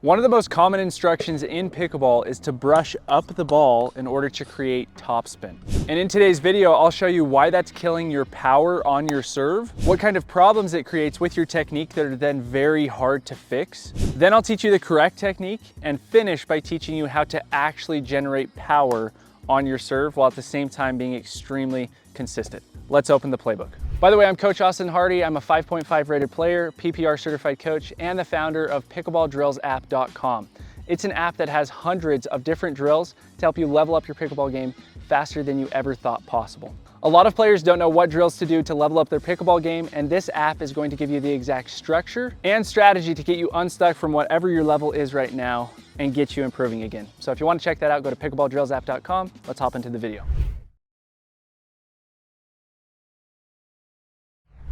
One of the most common instructions in pickleball is to brush up the ball in order to create topspin. And in today's video, I'll show you why that's killing your power on your serve, what kind of problems it creates with your technique that are then very hard to fix. Then I'll teach you the correct technique and finish by teaching you how to actually generate power on your serve while at the same time being extremely consistent. Let's open the playbook. By the way, I'm Coach Austin Hardy. I'm a 5.5 rated player, PPR certified coach, and the founder of pickleballdrailsapp.com. It's an app that has hundreds of different drills to help you level up your pickleball game faster than you ever thought possible. A lot of players don't know what drills to do to level up their pickleball game, and this app is going to give you the exact structure and strategy to get you unstuck from whatever your level is right now and get you improving again. So if you want to check that out, go to pickleballdrailsapp.com. Let's hop into the video.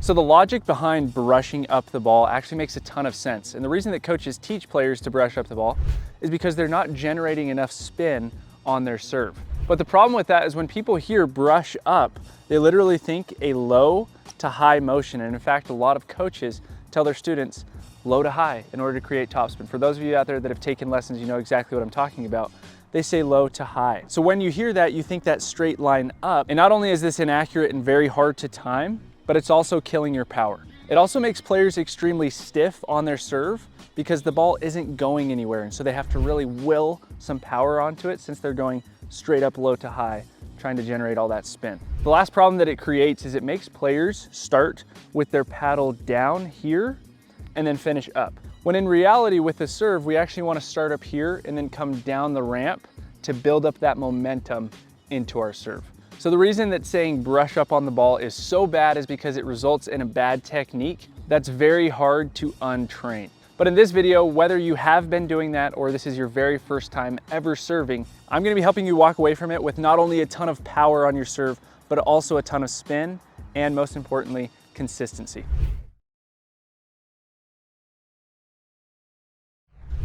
So the logic behind brushing up the ball actually makes a ton of sense. And the reason that coaches teach players to brush up the ball is because they're not generating enough spin on their serve. But the problem with that is when people hear brush up, they literally think a low to high motion. And in fact, a lot of coaches tell their students low to high in order to create topspin. For those of you out there that have taken lessons, you know exactly what I'm talking about. They say low to high. So when you hear that, you think that straight line up. And not only is this inaccurate and very hard to time, but it's also killing your power. It also makes players extremely stiff on their serve because the ball isn't going anywhere. And so they have to really will some power onto it since they're going straight up low to high, trying to generate all that spin. The last problem that it creates is it makes players start with their paddle down here and then finish up. When in reality with the serve, we actually want to start up here and then come down the ramp to build up that momentum into our serve. So the reason that saying brush up on the ball is so bad is because it results in a bad technique that's very hard to untrain. But in this video, whether you have been doing that or this is your very first time ever serving, I'm gonna be helping you walk away from it with not only a ton of power on your serve, but also a ton of spin and most importantly, consistency.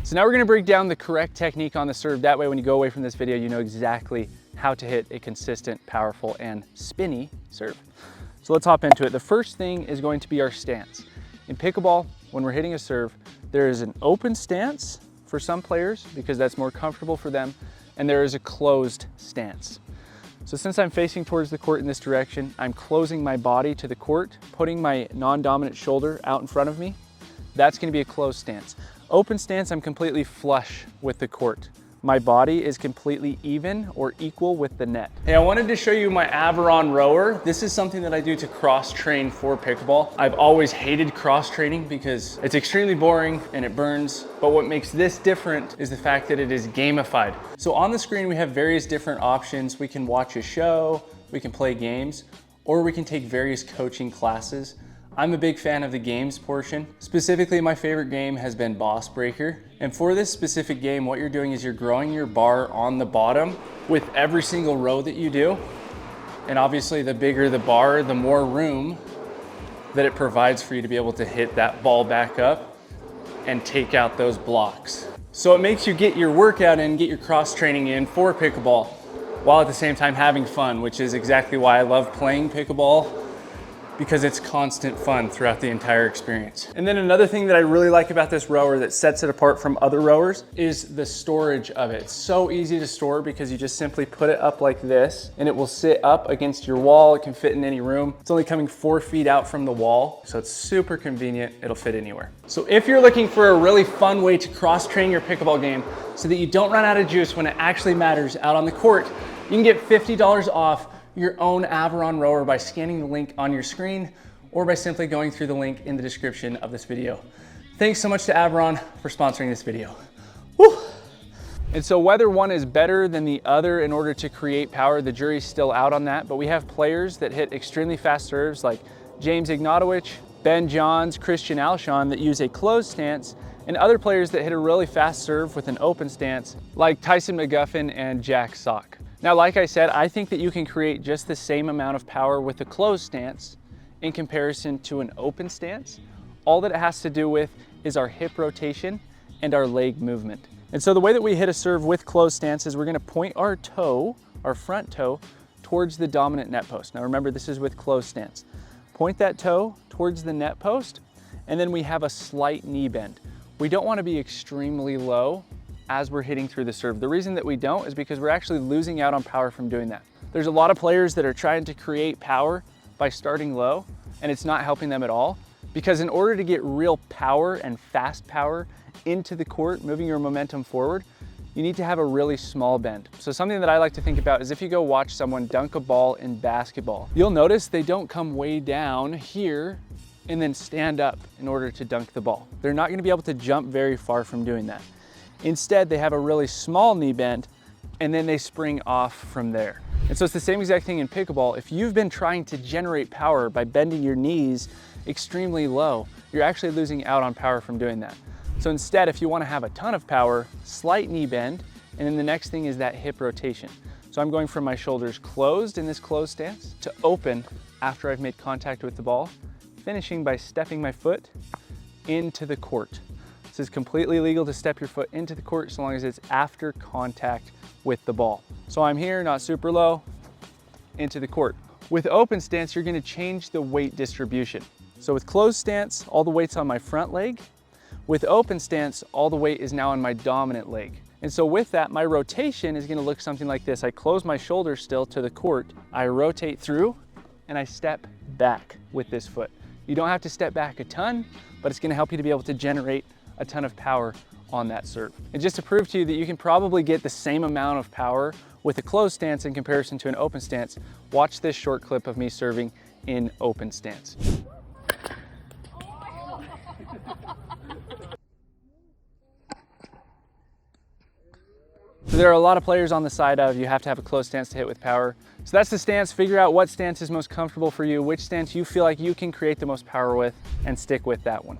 So now we're gonna break down the correct technique on the serve. That way when you go away from this video, you know exactly how to hit a consistent, powerful, and spinny serve. So let's hop into it. The first thing is going to be our stance. In pickleball, when we're hitting a serve, there is an open stance for some players because that's more comfortable for them, and there is a closed stance. So since I'm facing towards the court in this direction, I'm closing my body to the court, putting my non-dominant shoulder out in front of me. That's gonna be a closed stance. Open stance, I'm completely flush with the court. My body is completely even or equal with the net. Hey, I wanted to show you my Averon rower. This is something that I do to cross train for pickleball. I've always hated cross training because it's extremely boring and it burns. But what makes this different is the fact that it is gamified. So on the screen, we have various different options. We can watch a show, we can play games, or we can take various coaching classes. I'm a big fan of the games portion. Specifically, my favorite game has been Boss Breaker. And for this specific game, what you're doing is you're growing your bar on the bottom with every single row that you do. And obviously the bigger the bar, the more room that it provides for you to be able to hit that ball back up and take out those blocks. So it makes you get your workout in, get your cross training in for pickleball, while at the same time having fun, which is exactly why I love playing pickleball, because it's constant fun throughout the entire experience. And then another thing that I really like about this rower that sets it apart from other rowers is the storage of it. It's so easy to store because you just simply put it up like this and it will sit up against your wall. It can fit in any room. It's only coming 4 feet out from the wall, so it's super convenient. It'll fit anywhere. So if you're looking for a really fun way to cross train your pickleball game so that you don't run out of juice when it actually matters out on the court, you can get $50 off your own Averon rower by scanning the link on your screen or by simply going through the link in the description of this video. Thanks so much to Averon for sponsoring this video. Woo! And so whether one is better than the other in order to create power, the jury's still out on that, but we have players that hit extremely fast serves like James Ignatowicz, Ben Johns, Christian Alshon that use a closed stance, and other players that hit a really fast serve with an open stance like Tyson McGuffin and Jack Sock. Now, like I said, I think that you can create just the same amount of power with a closed stance in comparison to an open stance. All that it has to do with is our hip rotation and our leg movement. And so the way that we hit a serve with closed stance is we're gonna point our toe, our front toe, towards the dominant net post. Now remember, this is with closed stance. Point that toe towards the net post, and then we have a slight knee bend. we don't want to be extremely low as we're hitting through the serve. The reason that we don't is because we're actually losing out on power from doing that. There's a lot of players that are trying to create power by starting low, and it's not helping them at all, because in order to get real power and fast power into the court, moving your momentum forward, you need to have a really small bend. So something that I like to think about is if you go watch someone dunk a ball in basketball, you'll notice they don't come way down here and then stand up in order to dunk the ball. They're not gonna be able to jump very far from doing that. Instead, they have a really small knee bend and then they spring off from there. And so it's the same exact thing in pickleball. If you've been trying to generate power by bending your knees extremely low, you're actually losing out on power from doing that. So instead, if you wanna have a ton of power, slight knee bend, and then the next thing is that hip rotation. So I'm going from my shoulders closed in this closed stance to open after I've made contact with the ball, finishing by stepping my foot into the court. This is completely legal to step your foot into the court so long as it's after contact with the ball. So I'm here, not super low, into the court. With open stance, you're gonna change the weight distribution. So with closed stance, all the weight's on my front leg. With open stance, all the weight is now on my dominant leg. And so with that, my rotation is gonna look something like this. I close my shoulders still to the court, I rotate through, and I step back with this foot. You don't have to step back a ton, but it's gonna help you to be able to generate a ton of power on that serve. And just to prove to you that you can probably get the same amount of power with a closed stance in comparison to an open stance, watch this short clip of me serving in open stance. So there are a lot of players on the side of you have to have a closed stance to hit with power. So that's the stance. Figure out what stance is most comfortable for you, which stance you feel like you can create the most power with, and stick with that one.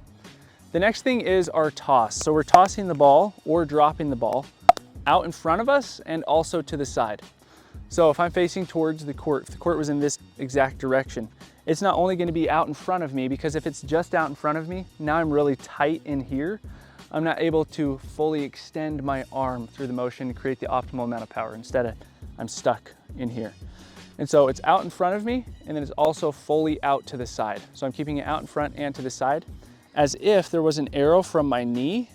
The next thing is our toss. So we're tossing the ball or dropping the ball out in front of us and also to the side. So if I'm facing towards the court, if the court was in this exact direction, it's not only going to be out in front of me, because if it's just out in front of me, now I'm really tight in here. I'm not able to fully extend my arm through the motion and create the optimal amount of power. Instead, I'm stuck in here. And so it's out in front of me, and then it's also fully out to the side. So I'm keeping it out in front and to the side, as if there was an arrow from my knee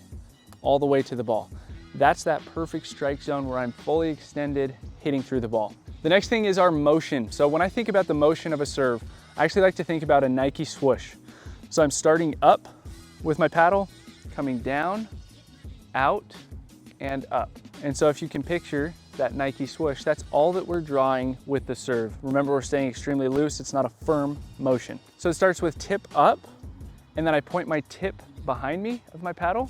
all the way to the ball. That's that perfect strike zone where I'm fully extended, hitting through the ball. The next thing is our motion. So when I think about the motion of a serve, I actually like to think about a Nike swoosh. So I'm starting up with my paddle, coming down, out, and up. And so if you can picture that Nike swoosh, that's all that we're drawing with the serve. Remember, we're staying extremely loose. It's not a firm motion. So it starts with tip up, and then I point my tip behind me of my paddle.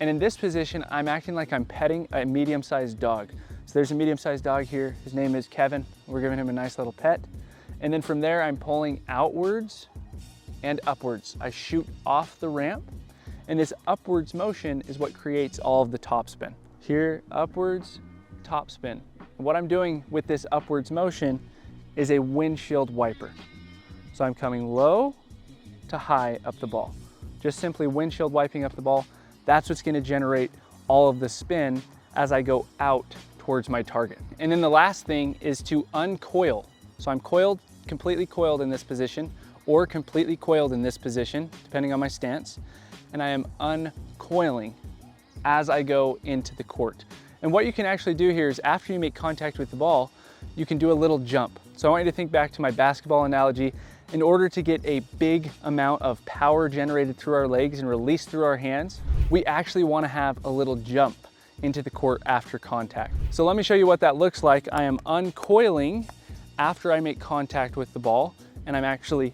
And in this position, I'm acting like I'm petting a medium-sized dog. So there's a medium-sized dog here. His name is Kevin. We're giving him a nice little pet. And then from there, I'm pulling outwards and upwards. I shoot off the ramp, and this upwards motion is what creates all of the topspin. Here, upwards, topspin. And what I'm doing with this upwards motion is a windshield wiper. So I'm coming low to high up the ball. Just simply windshield wiping up the ball. That's what's gonna generate all of the spin as I go out towards my target. And then the last thing is to uncoil. So I'm coiled, completely coiled in this position, or completely coiled in this position, depending on my stance. And I am uncoiling as I go into the court. And what you can actually do here is after you make contact with the ball, you can do a little jump. So I want you to think back to my basketball analogy. In order to get a big amount of power generated through our legs and released through our hands, we actually want to have a little jump into the court after contact. So let me show you what that looks like. I am uncoiling after I make contact with the ball, and I'm actually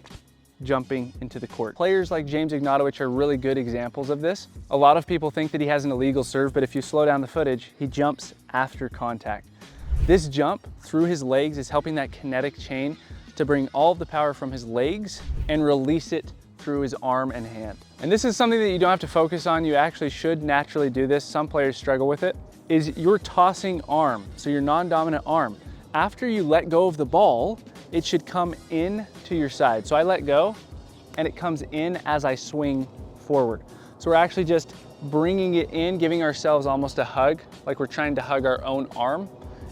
jumping into the court. Players like James Ignatowicz are really good examples of this. A lot of people think that he has an illegal serve, but if you slow down the footage, he jumps after contact. This jump through his legs is helping that kinetic chain to bring all of the power from his legs and release it through his arm and hand. And this is something that you don't have to focus on. You actually should naturally do this. Some players struggle with it, is your tossing arm. So your non-dominant arm. After you let go of the ball, it should come in to your side. So I let go and it comes in as I swing forward. So we're actually just bringing it in, giving ourselves almost a hug, like we're trying to hug our own arm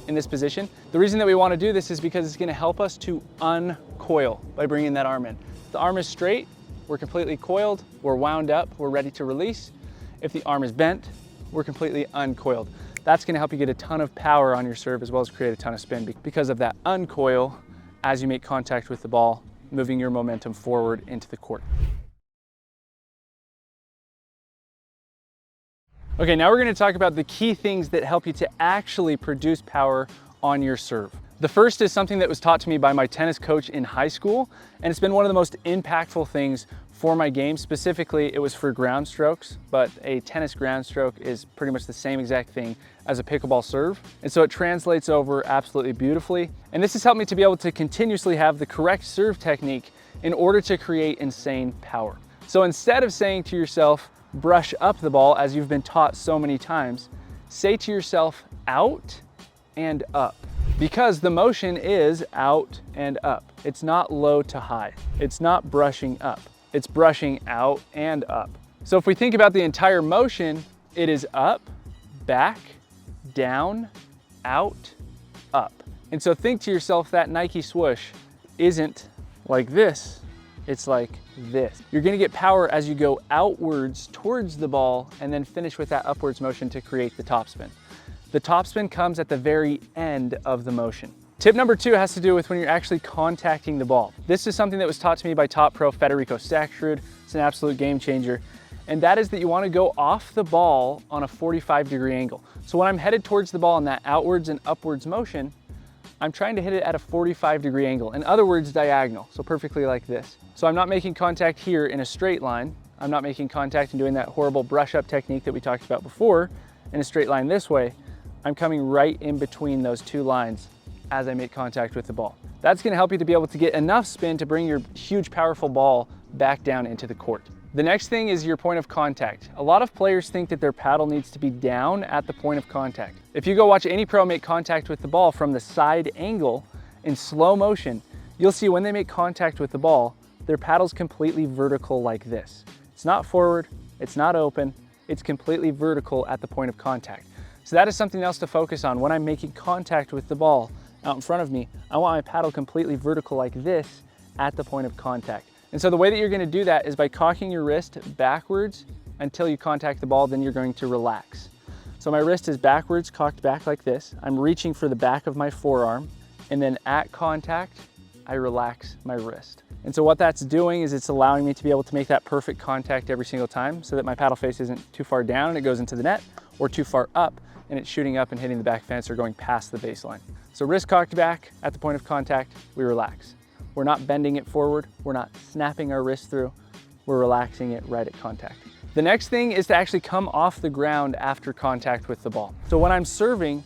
in this position. The reason that we want to do this is because it's going to help us to uncoil by bringing that arm in. The arm is straight, we're completely coiled, we're wound up, we're ready to release. If the arm is bent, we're completely uncoiled. That's gonna help you get a ton of power on your serve as well as create a ton of spin because of that uncoil as you make contact with the ball, moving your momentum forward into the court. Okay, now we're gonna talk about the key things that help you to actually produce power on your serve. The first is something that was taught to me by my tennis coach in high school, and it's been one of the most impactful things for my game. Specifically, it was for ground strokes, but a tennis ground stroke is pretty much the same exact thing as a pickleball serve. And so it translates over absolutely beautifully. And this has helped me to be able to continuously have the correct serve technique in order to create insane power. So instead of saying to yourself, brush up the ball as you've been taught so many times, say to yourself, out and up. Because the motion is out and up. It's not low to high. It's not brushing up. It's brushing out and up. So if we think about the entire motion, it is up, back, down, out, up. And so think to yourself, that Nike swoosh isn't like this, it's like this. You're gonna get power as you go outwards towards the ball and then finish with that upwards motion to create the topspin. The topspin comes at the very end of the motion. Tip number 2 has to do with when you're actually contacting the ball. This is something that was taught to me by top pro Federico Staksrud. It's an absolute game changer. And that is that you want to go off the ball on a 45-degree angle. So when I'm headed towards the ball in that outwards and upwards motion, I'm trying to hit it at a 45-degree angle. In other words, diagonal, so perfectly like this. So I'm not making contact here in a straight line. I'm not making contact and doing that horrible brush up technique that we talked about before in a straight line this way. I'm coming right in between those two lines as I make contact with the ball. That's gonna help you to be able to get enough spin to bring your huge, powerful ball back down into the court. The next thing is your point of contact. A lot of players think that their paddle needs to be down at the point of contact. If you go watch any pro make contact with the ball from the side angle in slow motion, you'll see when they make contact with the ball, their paddle's completely vertical like this. It's not forward, it's not open, it's completely vertical at the point of contact. So that is something else to focus on. When I'm making contact with the ball out in front of me, I want my paddle completely vertical like this at the point of contact. And so the way that you're gonna do that is by cocking your wrist backwards until you contact the ball, then you're going to relax. So my wrist is backwards, cocked back like this. I'm reaching for the back of my forearm, and then at contact, I relax my wrist. And so what that's doing is it's allowing me to be able to make that perfect contact every single time so that my paddle face isn't too far down and it goes into the net, or too far up and it's shooting up and hitting the back fence or going past the baseline. So wrist cocked back at the point of contact, we relax. We're not bending it forward. We're not snapping our wrist through. We're relaxing it right at contact. The next thing is to actually come off the ground after contact with the ball. So when I'm serving,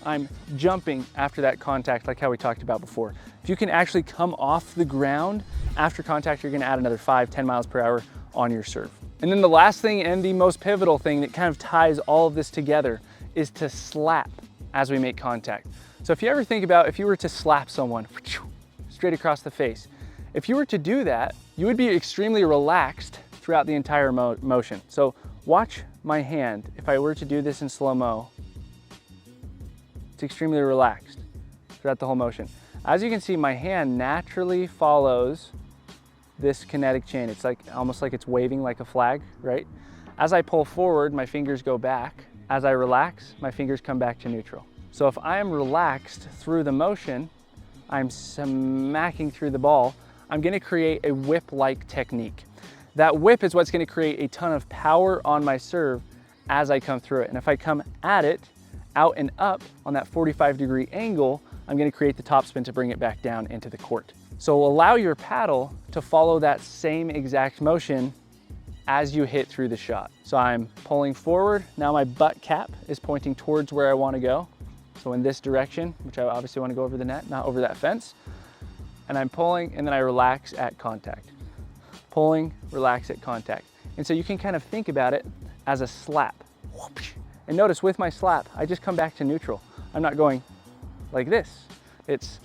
I'm jumping after that contact like how we talked about before. If you can actually come off the ground after contact, you're gonna add another 5-10 miles per hour on your serve. And then the last thing and the most pivotal thing that kind of ties all of this together is to slap as we make contact. So if you ever think about if you were to slap someone straight across the face, if you were to do that, you would be extremely relaxed throughout the entire motion. So watch my hand. If I were to do this in slow-mo, it's extremely relaxed throughout the whole motion. As you can see, my hand naturally follows this kinetic chain. It's like almost like it's waving like a flag, right? As I pull forward, my fingers go back. As I relax, my fingers come back to neutral. So if I am relaxed through the motion, I'm smacking through the ball, I'm gonna create a whip-like technique. That whip is what's gonna create a ton of power on my serve as I come through it. And if I come at it, out and up on that 45-degree angle, I'm gonna create the topspin to bring it back down into the court. So allow your paddle to follow that same exact motion as you hit through the shot. So I'm pulling forward. Now my butt cap is pointing towards where I want to go. So in this direction, which I obviously want to go over the net, not over that fence. And I'm pulling, and then I relax at contact. Pulling, relax at contact. And so you can kind of think about it as a slap. And notice with my slap, I just come back to neutral. I'm not going like this. It's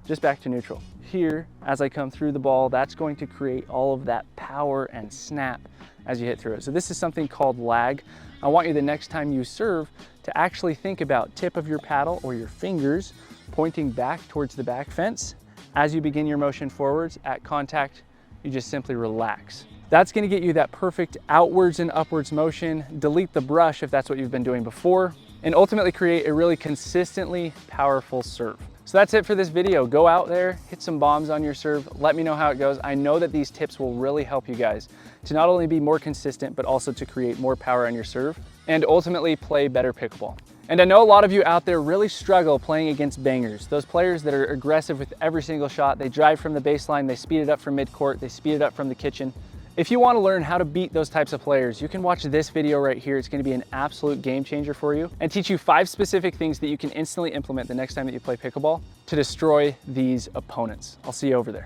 just back to neutral. Here, as I come through the ball, that's going to create all of that power and snap as you hit through it. So this is something called lag. I want you the next time you serve to actually think about tip of your paddle or your fingers pointing back towards the back fence. As you begin your motion forwards at contact, you just simply relax. That's gonna get you that perfect outwards and upwards motion, delete the brush if that's what you've been doing before, and ultimately create a really consistently powerful serve. So that's it for this video. Go out there, hit some bombs on your serve, let me know how it goes. I know that these tips will really help you guys to not only be more consistent, but also to create more power on your serve and ultimately play better pickleball. And I know a lot of you out there really struggle playing against bangers, those players that are aggressive with every single shot. They drive from the baseline, they speed it up from midcourt, they speed it up from the kitchen. If you want to learn how to beat those types of players, you can watch this video right here. It's going to be an absolute game changer for you and teach you 5 specific things that you can instantly implement the next time that you play pickleball to destroy these opponents. I'll see you over there.